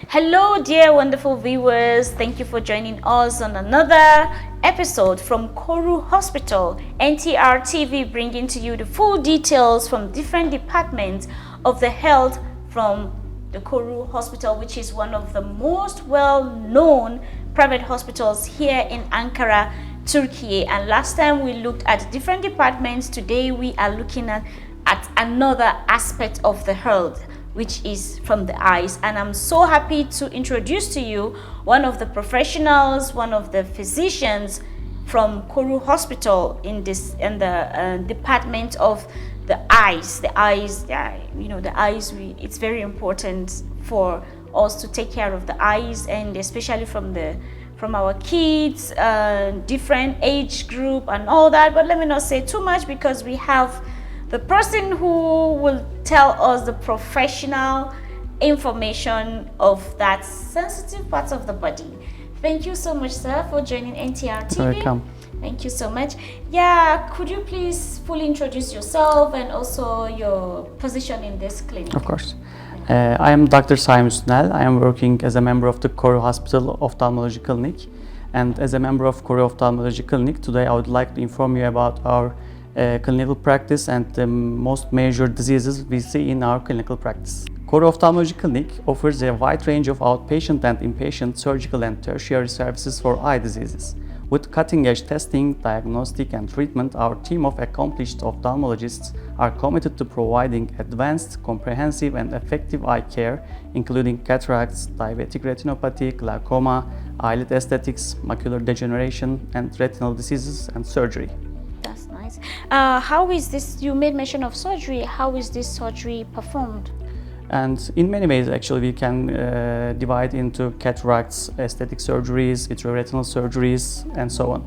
Hello dear wonderful viewers, thank you for joining us on another episode from Koru Hospital. NTR TV bringing to you the full details from different departments of the health from the Koru Hospital, which is one of the most well-known private hospitals here in Ankara, Turkey. And last time we looked at different departments. Today we are looking at another aspect of the health, which is from the eyes. And I'm so happy to introduce to you one of the professionals, one of the physicians from Koru Hospital in the department of the eyes. The eyes, it's very important for us to take care of the eyes, and especially from our kids, different age group and all that. But let me not say too much, because we have the person who will tell us the professional information of that sensitive parts of the body. Thank you so much, sir, for joining NTR TV. Welcome. Thank you so much. Yeah, could you please fully introduce yourself and also your position in this clinic? Of course. I am Dr. Saim Üstünel. I am working as a member of the Koru Hospital Ophthalmology Clinic. And as a member of Koru Ophthalmology Clinic, today I would like to inform you about our clinical practice and the most major diseases we see in our clinical practice. Koru Ophthalmology Clinic offers a wide range of outpatient and inpatient surgical and tertiary services for eye diseases. With cutting-edge testing, diagnostic and treatment, our team of accomplished ophthalmologists are committed to providing advanced, comprehensive and effective eye care, including cataracts, diabetic retinopathy, glaucoma, eyelid aesthetics, macular degeneration and retinal diseases and surgery. How is this, you made mention of surgery, how is this surgery performed? And in many ways, actually, we can divide into cataracts, aesthetic surgeries, vitreoretinal surgeries, and so on.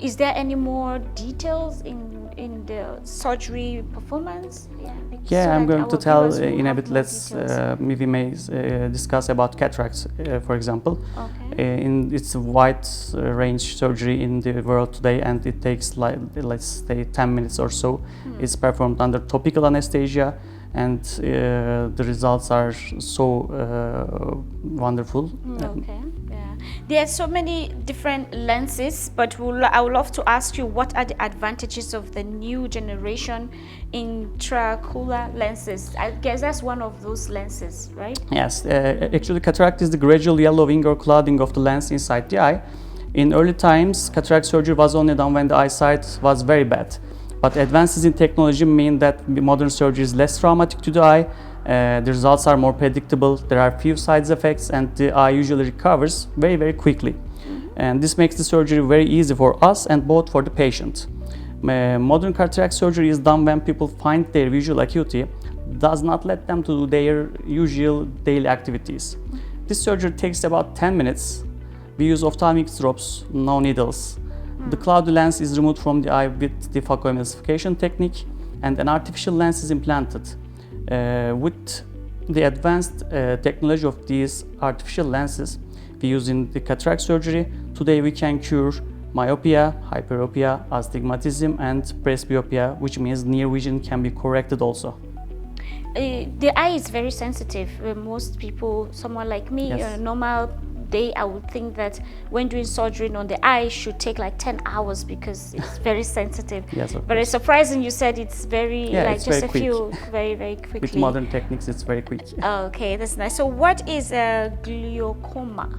Is there any more details in the surgery performance? I'm going to tell in a bit. We may discuss about cataracts, for example. Okay. It's a wide range surgery in the world today, and it takes, let's say, 10 minutes or so. It's performed under topical anesthesia, and the results are so wonderful. Okay. There are so many different lenses, but I would love to ask you, what are the advantages of the new generation intraocular lenses? I guess that's one of those lenses, right? Yes, actually cataract is the gradual yellowing or clouding of the lens inside the eye. In early times, cataract surgery was only done when the eyesight was very bad. But advances in technology mean that modern surgery is less traumatic to the eye. The results are more predictable, there are few side effects, and the eye usually recovers very, very quickly. And this makes the surgery very easy for us and both for the patient. Modern cataract surgery is done when people find their visual acuity does not let them to do their usual daily activities. This surgery takes about 10 minutes. We use ophthalmic drops, no needles. The cloudy lens is removed from the eye with the phacoemulsification technique, and an artificial lens is implanted. With the advanced technology of these artificial lenses we use in the cataract surgery, today we can cure myopia, hyperopia, astigmatism and presbyopia, which means near vision can be corrected also. The eye is very sensitive. Most people, someone like me, yes. Normal day, I would think that when doing surgery on the eye should take like 10 hours because it's very sensitive. Yes, but it's surprising you said it's very, it's just very a few, very quickly. With modern techniques, it's very quick. Okay, that's nice. So what is glaucoma?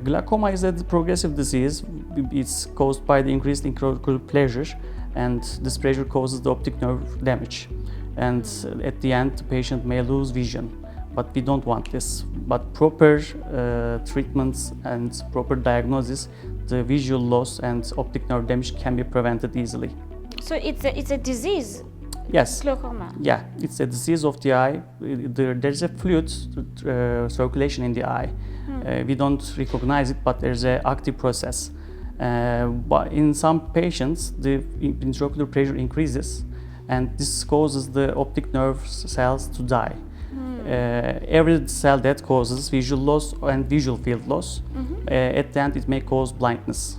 Glaucoma is a progressive disease. It's caused by the increased intraocular pressure, and this pressure causes the optic nerve damage. And at the end, the patient may lose vision. But we don't want this. But proper treatments and proper diagnosis, the visual loss and optic nerve damage can be prevented easily. So it's a disease? Yes. Glaucoma. Yeah, it's a disease of the eye. There's a fluid circulation in the eye. We don't recognize it, but there's an active process. But in some patients, the intraocular pressure increases, and this causes the optic nerve cells to die. Every cell that causes visual loss and visual field loss, at the end it may cause blindness.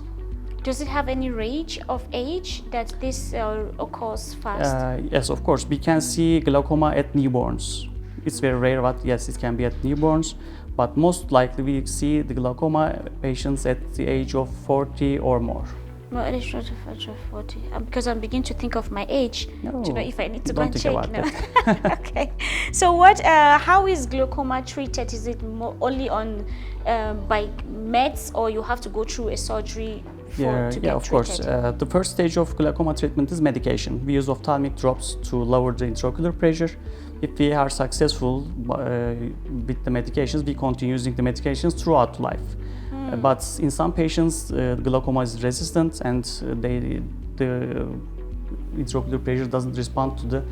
Does it have any range of age that this occurs fast? Yes, of course. We can see glaucoma at newborns. It's very rare, but yes, it can be at newborns. But most likely we see the glaucoma patients at the age of 40 or more. Well, it is short of 40. Because I'm beginning to think of my age to know if I need to go Don't and think check. about that. Okay. So how is glaucoma treated? Is it only on by meds, or you have to go through a surgery to get of course. treated? The first stage of glaucoma treatment is medication. We use ophthalmic drops to lower the intraocular pressure. If we are successful with the medications, we continue using the medications throughout life. But in some patients, glaucoma is resistant, and the intraocular pressure doesn't respond to the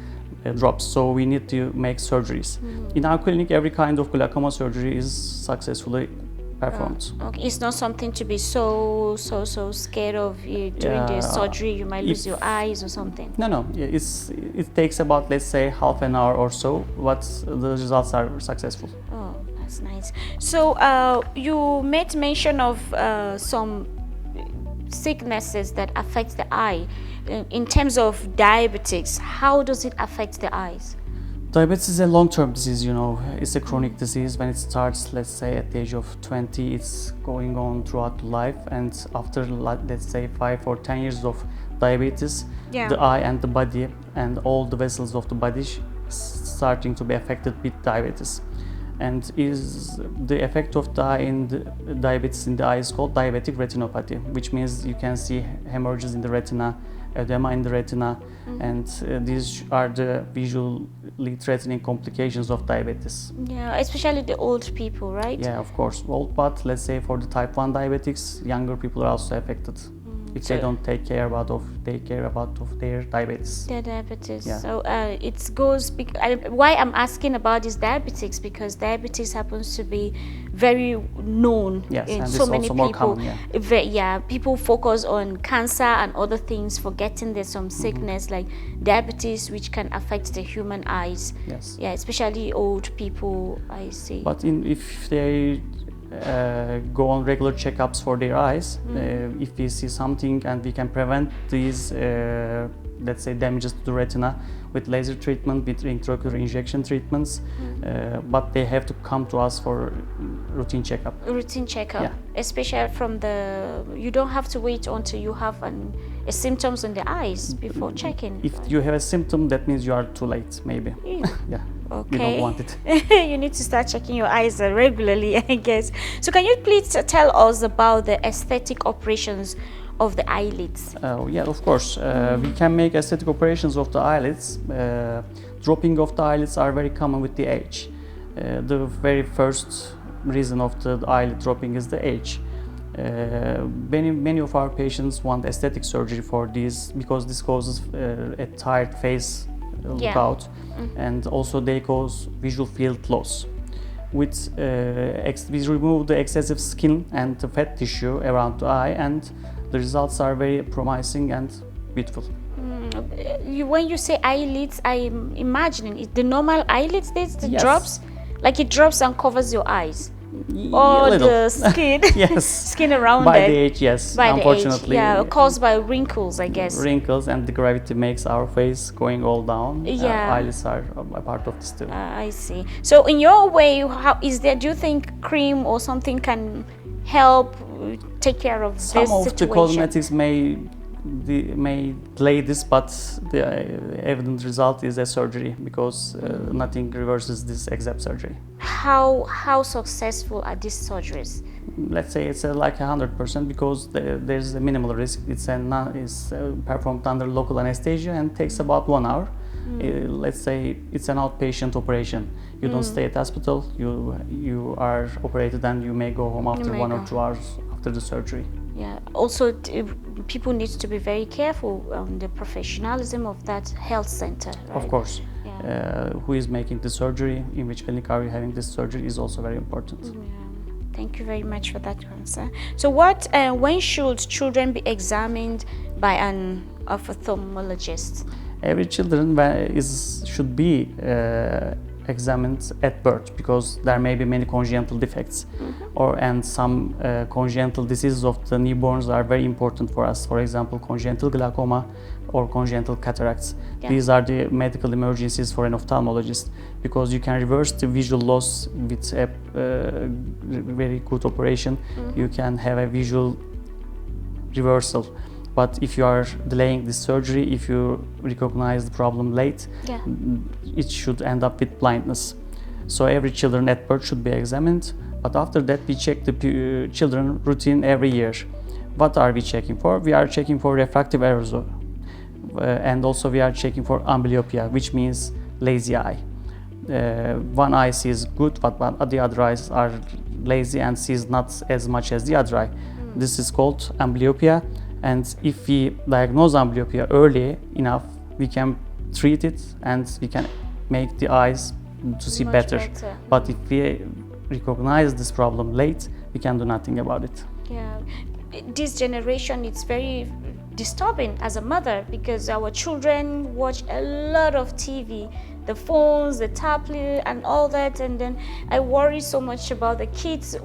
drops, so we need to make surgeries. In our clinic, every kind of glaucoma surgery is successfully performed. Okay. It's not something to be so scared of. During the surgery, you might lose your eyes or something. No. It takes about, let's say, half an hour or so, but the results are successful. Oh, that's nice. So you made mention of some sicknesses that affect the eye. In terms of diabetes, how does it affect the eyes? Diabetes is a long-term disease, It's a chronic disease. When it starts, let's say, at the age of 20, it's going on throughout life. And after, let's say, 5 or 10 years of diabetes, the eye and the body and all the vessels of the body starting to be affected with diabetes. And the effect of the eye in the diabetes in the eye is called diabetic retinopathy, which means you can see hemorrhages in the retina, edema in the retina, and these are the visually threatening complications of diabetes. Yeah, especially the old people, right? Yeah, of course. Old, but let's say for the type 1 diabetics, younger people are also affected if they don't take care about their diabetes. Their diabetes. Yeah. So it goes. Why I'm asking about is diabetes, because diabetes happens to be very known in so many people. More common, People focus on cancer and other things, forgetting there's some sickness like diabetes, which can affect the human eyes. Yes. Yeah, especially old people. I see. But if they go on regular checkups for their eyes, if we see something and we can prevent these, let's say, damages to the retina with laser treatment, with intraocular injection treatments, but they have to come to us for routine checkup. Routine checkup, especially you don't have to wait until you have a symptoms on the eyes before checking. If you have a symptom, that means you are too late, maybe. Yeah. Okay. You don't want it. You need to start checking your eyes regularly, I guess. So can you please tell us about the aesthetic operations of the eyelids? Yeah, of course. We can make aesthetic operations of the eyelids. Dropping of the eyelids are very common with the age. The very first reason of the eyelid dropping is the age. Many of our patients want aesthetic surgery for these because this causes a tired face lookout, and also they cause visual field loss. We remove the excessive skin and the fat tissue around the eye, and the results are very promising and beautiful. When you say eyelids, I'm imagining the normal eyelids, Yes. drops, like it drops and covers your eyes. Or the skin, Yes. skin around By it. the age, yes. By Unfortunately, the age, caused by wrinkles, I guess. Wrinkles and the gravity makes our face going all down. Yeah. Eyelids are a part of this too. I see. So, in your way, do you think cream or something can help take care of Some this of situation? the cosmetics may delay this, but the evident result is a surgery because nothing reverses this exact surgery. How successful are these surgeries? Let's say it's like 100% because there's a minimal risk. It's performed under local anesthesia and takes about 1 hour. Let's say it's an outpatient operation. You don't stay at hospital. You are operated and you may go home after 1 or 2 hours after the surgery. Yeah. Also, people need to be very careful on the professionalism of that health center. Right? Of course. Yeah. Who is making the surgery, in which clinic are you having this surgery, is also very important. Yeah. Thank you very much for that answer. So, when should children be examined by an ophthalmologist? Every children should be examined at birth, because there may be many congenital defects, and some congenital diseases of the newborns are very important for us. For example, congenital glaucoma or congenital cataracts. Yeah. These are the medical emergencies for an ophthalmologist, because you can reverse the visual loss with a very good operation. You can have a visual reversal. But if you are delaying this surgery, if you recognize the problem late, Yeah. it should end up with blindness. So every children at birth should be examined, but after that we check the children routine every year. What are we checking for? We are checking for refractive errors, and also we are checking for amblyopia, which means lazy eye. One eye sees good, but the other eyes are lazy and sees not as much as the other eye. This is called amblyopia. And if we diagnose amblyopia early enough, we can treat it and we can make the eyes to see Much better. better. But if we recognize this problem late, we can do nothing about it. Yeah, this generation, it's very disturbing as a mother, because our children watch a lot of TV, the phones, the tablet, and all that, and then I worry so much about the kids.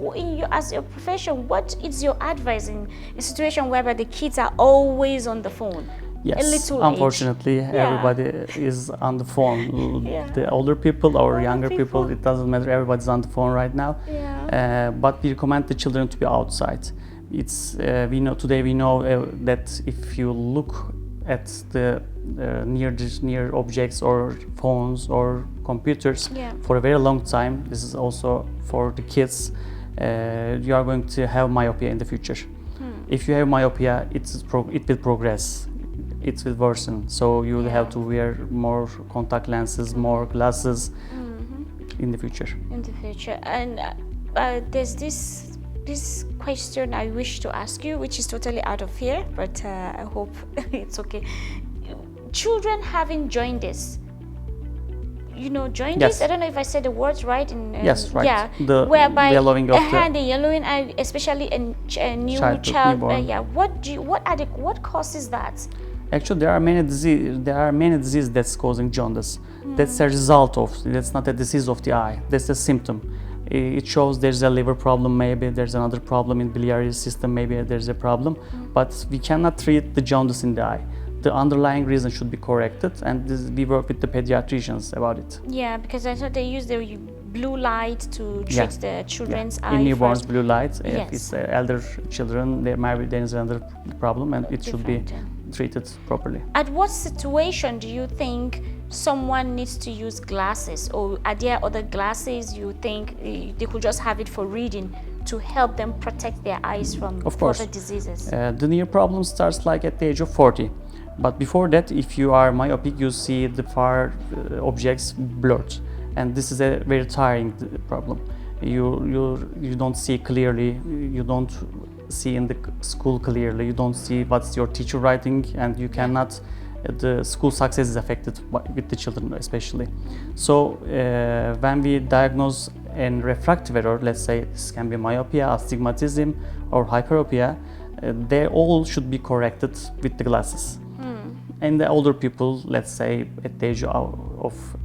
As your profession, what is your advice in a situation whereby the kids are always on the phone? Yes, A little unfortunately, age. Yeah. everybody is on the phone. Yeah. The older people or Older younger people, people. it doesn't matter. Everybody's on the phone right now. Yeah. But we recommend the children to be outside. We know that if you look at the near objects or phones or computers Yeah. for a very long time, this is also for the kids, you are going to have myopia in the future. If you have myopia, it will progress. It will worsen. So you will have to wear more contact lenses, more glasses in the future. In the future. And there's this question I wish to ask you, which is totally out of here, but I hope it's okay. Children having jaundice, jaundice. Yes. I don't know if I said the words right. Yes, right. Yeah, The whereby yellowing of the the yellowing, especially in a new childhood, child. newborn. Yeah. What causes that? Actually, there are many diseases that's causing jaundice. That's a result of. That's not a disease of the eye. That's a symptom. It shows there's a liver problem, maybe there's another problem in biliary system, maybe there's a problem, but we cannot treat the jaundice in the eye. The underlying reason should be corrected, and we work with the pediatricians about it. Yeah, because I thought they use the blue light to treat the children's eye. In newborns, first. blue light. If Yes. it's elder children, there is another problem, and it should be Different, treated properly. At what situation do you think someone needs to use glasses, or are there other glasses you think they could just have it for reading to help them protect their eyes from Of course. further diseases? The near problem starts like at the age of 40. But before that, if you are myopic, you see the far objects blurred, and this is a very tiring problem. You don't see clearly, you don't see in the school clearly, you don't see what's your teacher writing, and you cannot. The school success is affected with the children especially. So when we diagnose a refractive error, let's say this can be myopia, astigmatism, or hyperopia, they all should be corrected with the glasses. And the older people, let's say at the age of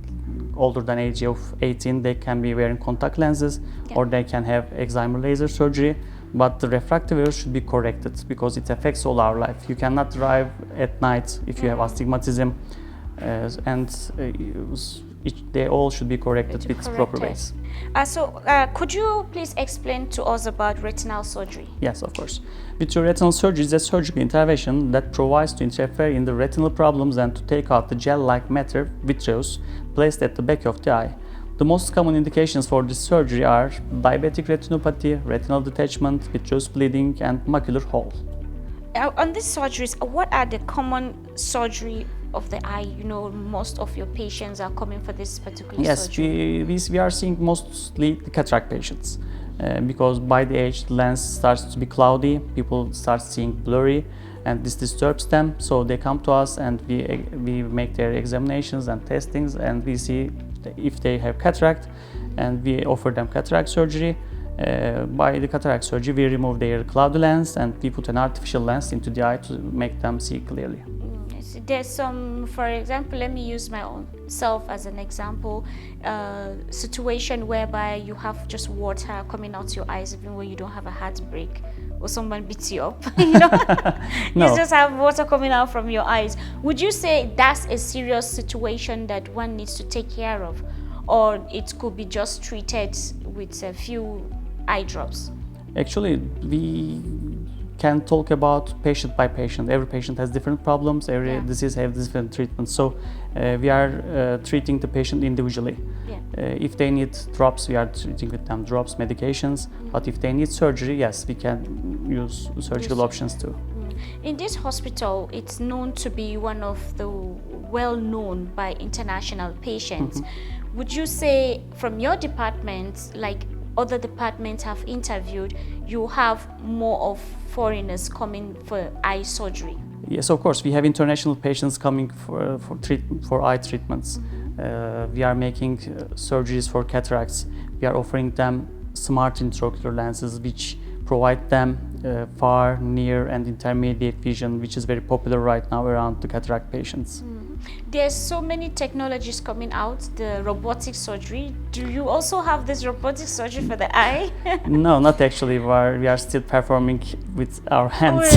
older than age of 18, they can be wearing contact lenses, or they can have excimer laser surgery. But the refractive error should be corrected, because it affects all our life. You cannot drive at night if you have astigmatism, and they all should be corrected with proper ways. Could you please explain to us about retinal surgery? Yes, of course. Vitreoretinal surgery is a surgical intervention that provides to interfere in the retinal problems and to take out the gel-like matter, vitreous, placed at the back of the eye. The most common indications for this surgery are diabetic retinopathy, retinal detachment, vitreous bleeding, and macular hole. On these surgeries, what are the common surgery of the eye? Most of your patients are coming for this particular surgery. Yes, we are seeing mostly the cataract patients. because by the age the lens starts to be cloudy, people start seeing blurry, and this disturbs them. So they come to us and we make their examinations and testings, and we see if they have cataract, and we offer them cataract surgery. By the cataract surgery, we remove their cloudy lens and we put an artificial lens into the eye to make them see clearly. There's some, for example, let me use my own self as an example, situation whereby you have just water coming out your eyes even when you don't have a heartbreak or someone beats you up, you know. No. You just have water coming out from your eyes. Would you say that's a serious situation that one needs to take care of, or it could be just treated with a few eye drops? Actually, we can talk about patient by patient. Every patient has different problems, every disease has different treatments. So we are treating the patient individually. If they need drops, we are treating with them drops, medications. But if they need surgery, yes, we can use surgical options too. In this hospital, it's known to be one of the well-known by international patients. Would you say from your department, like other departments have interviewed, you have more of foreigners coming for eye surgery? Yes, of course. We have international patients coming for eye treatments. We are making surgeries for cataracts. We are offering them smart intraocular lenses, which provide them far, near, and intermediate vision, which is very popular right now around the cataract patients. There's so many technologies coming out, the robotic surgery. Do you also have this robotic surgery for the eye? No, not actually. We are still performing with our hands,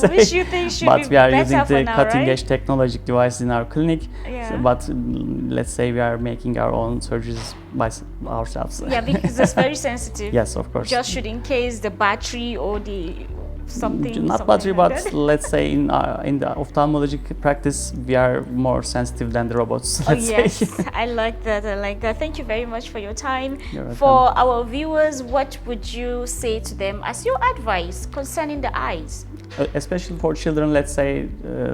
which you think should but be we are better using for the now, cutting-edge technological devices in our clinic. Yeah. But let's say we are making our own surgeries by ourselves. Yeah, because it's very sensitive. Yes, of course. Just should in case the battery or the something. Not battery, like but let's say in the ophthalmologic practice, we are more sensitive than the robots. Let's say. I like that. I like that. Thank you very much for your time. You're for welcome. our viewers, what would you say to them as your advice concerning the eyes? Especially for children, let's say,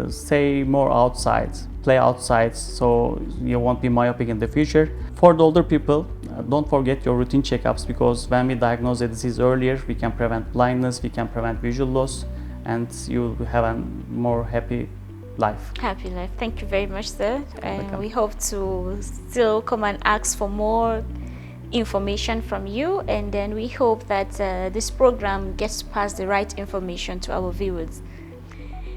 stay more outside, play outside, so you won't be myopic in the future. For the older people, don't forget your routine checkups, because when we diagnose a disease earlier, we can prevent blindness, we can prevent visual loss, and you have a more happy life. Happy life. Thank you very much, sir. And we hope to still come and ask for more information from you, and then we hope that this program gets past the right information to our viewers.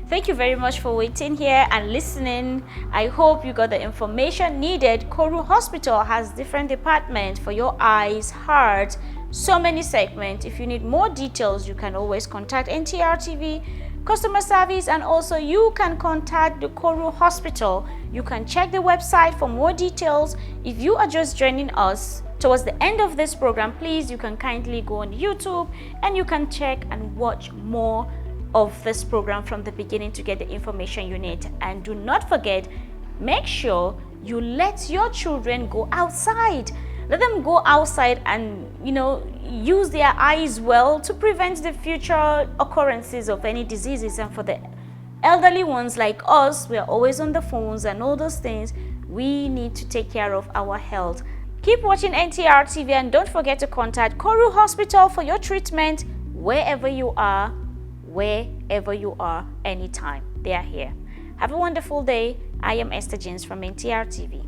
Thank you very much for waiting here and listening. I hope you got the information needed. Koru Hospital has different departments for your eyes, heart, so many segments. If you need more details, you can always contact NTR TV customer service, and also you can contact the Koru Hospital. You can check the website for more details. If you are just joining us towards the end of this program, please, you can kindly go on YouTube and you can check and watch more of this program from the beginning to get the information you need. And do not forget, make sure you let your children go outside. Let them go outside and, use their eyes well to prevent the future occurrences of any diseases. And for the elderly ones like us, we are always on the phones and all those things. We need to take care of our health. Keep watching NTR TV and don't forget to contact Koru Hospital for your treatment wherever you are, anytime. They are here. Have a wonderful day. I am Esther James from NTR TV.